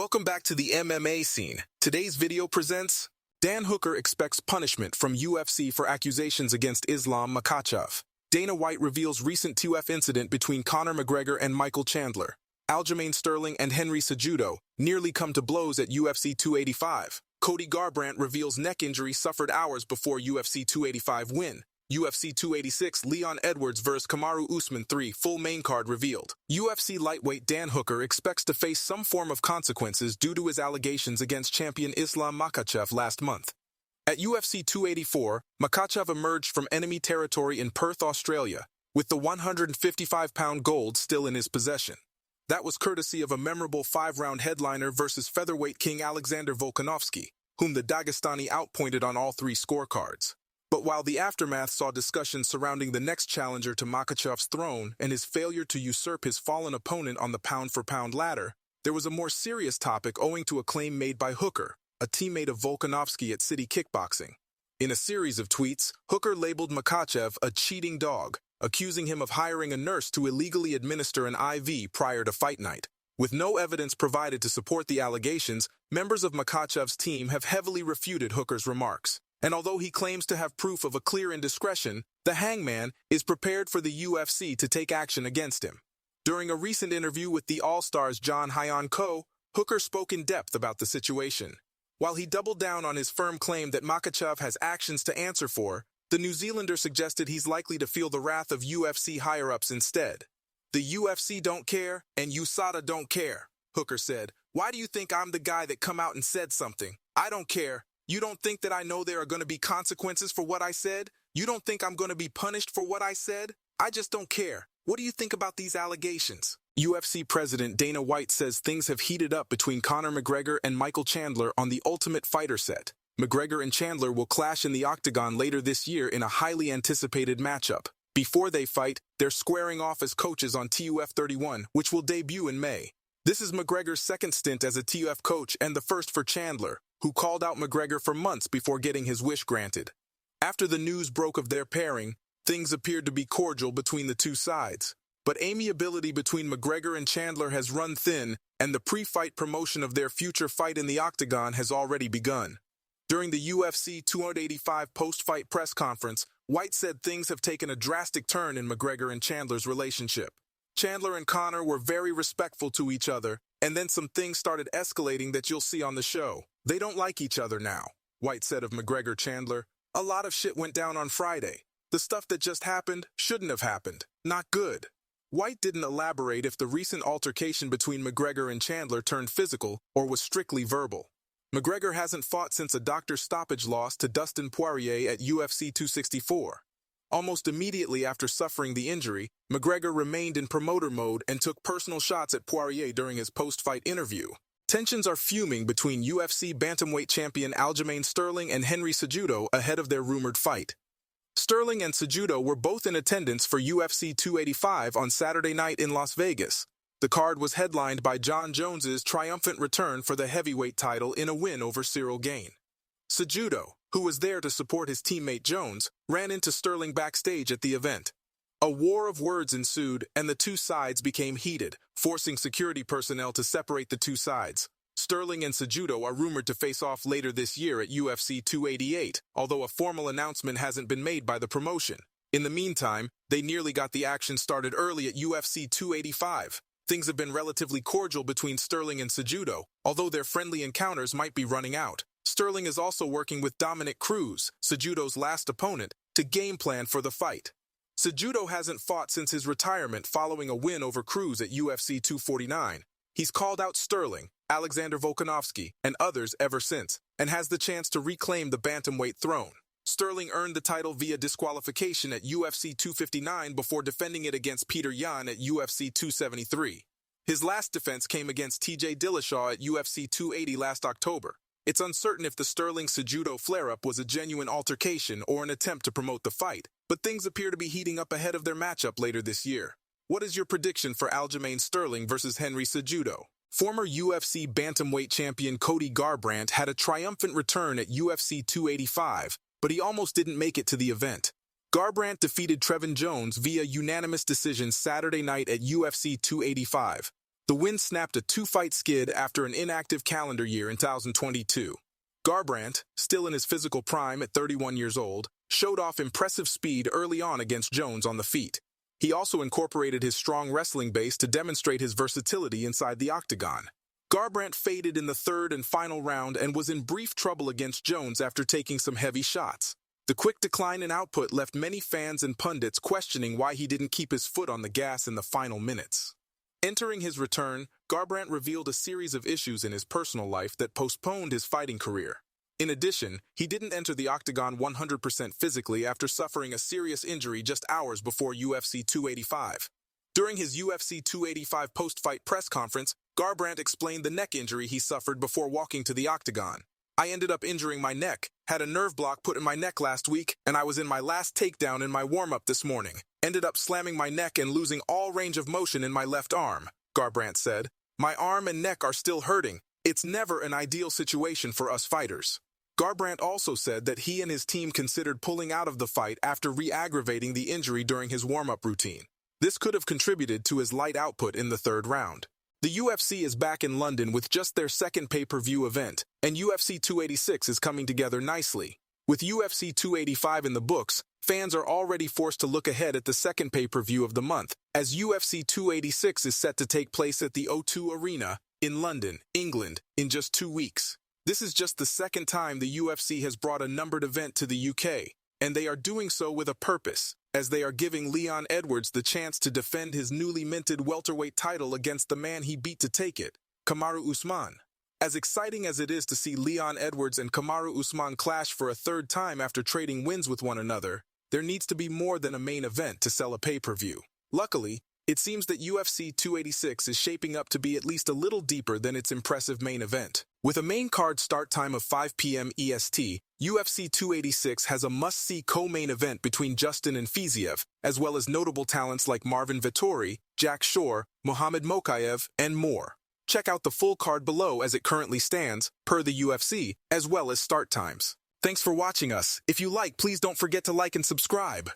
Welcome back to the MMA scene. Today's video presents Dan Hooker expects punishment from UFC for accusations against Islam Makhachev. Dana White reveals recent TUF incident between Conor McGregor and Michael Chandler. Aljamain Sterling and Henry Cejudo nearly come to blows at UFC 285. Cody Garbrandt reveals neck injury suffered hours before UFC 285 win. UFC 286 Leon Edwards vs. Kamaru Usman 3 full main card revealed. UFC lightweight Dan Hooker expects to face some form of consequences due to his allegations against champion Islam Makhachev last month. At UFC 284, Makhachev emerged from enemy territory in Perth, Australia, with the 155-pound gold still in his possession. That was courtesy of a memorable 5-round headliner versus featherweight king Alexander Volkanovski, whom the Dagestani outpointed on all 3 scorecards. But while the aftermath saw discussions surrounding the next challenger to Makhachev's throne and his failure to usurp his fallen opponent on the pound-for-pound ladder, there was a more serious topic owing to a claim made by Hooker, a teammate of Volkanovski at City Kickboxing. In a series of tweets, Hooker labeled Makhachev a cheating dog, accusing him of hiring a nurse to illegally administer an IV prior to fight night. With no evidence provided to support the allegations, members of Makhachev's team have heavily refuted Hooker's remarks. And although he claims to have proof of a clear indiscretion, the hangman is prepared for the UFC to take action against him. During a recent interview with the All-Stars John Hyon Co., Hooker spoke in depth about the situation. While he doubled down on his firm claim that Makhachev has actions to answer for, the New Zealander suggested he's likely to feel the wrath of UFC higher-ups instead. The UFC don't care, and USADA don't care, Hooker said. Why do you think I'm the guy that come out and said something? I don't care. You don't think that I know there are going to be consequences for what I said? You don't think I'm going to be punished for what I said? I just don't care. What do you think about these allegations? UFC President Dana White says things have heated up between Conor McGregor and Michael Chandler on the Ultimate Fighter set. McGregor and Chandler will clash in the octagon later this year in a highly anticipated matchup. Before they fight, they're squaring off as coaches on TUF 31, which will debut in May. This is McGregor's second stint as a TUF coach and the first for Chandler, who called out McGregor for months before getting his wish granted. After the news broke of their pairing, things appeared to be cordial between the two sides. But amiability between McGregor and Chandler has run thin, and the pre-fight promotion of their future fight in the octagon has already begun. During the UFC 285 post-fight press conference, White said things have taken a drastic turn in McGregor and Chandler's relationship. Chandler and Conor were very respectful to each other, and then some things started escalating that you'll see on the show. They don't like each other now, White said of McGregor Chandler. A lot of shit went down on Friday. The stuff that just happened shouldn't have happened. Not good. White didn't elaborate if the recent altercation between McGregor and Chandler turned physical or was strictly verbal. McGregor hasn't fought since a doctor stoppage loss to Dustin Poirier at UFC 264. Almost immediately after suffering the injury, McGregor remained in promoter mode and took personal shots at Poirier during his post-fight interview. Tensions are fuming between UFC bantamweight champion Aljamain Sterling and Henry Cejudo ahead of their rumored fight. Sterling and Cejudo were both in attendance for UFC 285 on Saturday night in Las Vegas. The card was headlined by Jon Jones's triumphant return for the heavyweight title in a win over Cyril Gane. Cejudo, who was there to support his teammate Jones, ran into Sterling backstage at the event. A war of words ensued, and the two sides became heated, forcing security personnel to separate the two sides. Sterling and Cejudo are rumored to face off later this year at UFC 288, although a formal announcement hasn't been made by the promotion. In the meantime, they nearly got the action started early at UFC 285. Things have been relatively cordial between Sterling and Cejudo, although their friendly encounters might be running out. Sterling is also working with Dominic Cruz, Cejudo's last opponent, to game plan for the fight. Cejudo hasn't fought since his retirement following a win over Cruz at UFC 249. He's called out Sterling, Alexander Volkanovski, and others ever since, and has the chance to reclaim the bantamweight throne. Sterling earned the title via disqualification at UFC 259 before defending it against Peter Yan at UFC 273. His last defense came against TJ Dillashaw at UFC 280 last October. It's uncertain if the Sterling-Cejudo flare-up was a genuine altercation or an attempt to promote the fight, but things appear to be heating up ahead of their matchup later this year. What is your prediction for Aljamain Sterling versus Henry Cejudo? Former UFC bantamweight champion Cody Garbrandt had a triumphant return at UFC 285, but he almost didn't make it to the event. Garbrandt defeated Trevin Jones via unanimous decision Saturday night at UFC 285. The win snapped a two-fight skid after an inactive calendar year in 2022. Garbrandt, still in his physical prime at 31 years old, showed off impressive speed early on against Jones on the feet. He also incorporated his strong wrestling base to demonstrate his versatility inside the octagon. Garbrandt faded in the third and final round and was in brief trouble against Jones after taking some heavy shots. The quick decline in output left many fans and pundits questioning why he didn't keep his foot on the gas in the final minutes. Entering his return, Garbrandt revealed a series of issues in his personal life that postponed his fighting career. In addition, he didn't enter the octagon 100% physically after suffering a serious injury just hours before UFC 285. During his UFC 285 post-fight press conference, Garbrandt explained the neck injury he suffered before walking to the octagon. "I ended up injuring my neck, had a nerve block put in my neck last week, and I was in my last takedown in my warm-up this morning. Ended up slamming my neck and losing all range of motion in my left arm," Garbrandt said. "My arm and neck are still hurting. It's never an ideal situation for us fighters." Garbrandt also said that he and his team considered pulling out of the fight after re-aggravating the injury during his warm-up routine. This could have contributed to his light output in the third round. The UFC is back in London with just their second pay-per-view event, and UFC 286 is coming together nicely. With UFC 285 in the books, fans are already forced to look ahead at the second pay-per-view of the month, as UFC 286 is set to take place at the O2 Arena in London, England, in just 2 weeks. This is just the second time the UFC has brought a numbered event to the UK, and they are doing so with a purpose, as they are giving Leon Edwards the chance to defend his newly minted welterweight title against the man he beat to take it, Kamaru Usman. As exciting as it is to see Leon Edwards and Kamaru Usman clash for a third time after trading wins with one another, there needs to be more than a main event to sell a pay-per-view. Luckily, it seems that UFC 286 is shaping up to be at least a little deeper than its impressive main event. With a main card start time of 5 p.m. EST, UFC 286 has a must-see co-main event between Justin and Fiziev, as well as notable talents like Marvin Vettori, Jack Shore, Mohamed Makhachev, and more. Check out the full card below as it currently stands, per the UFC, as well as start times. Thanks for watching us. If you like, please don't forget to like and subscribe.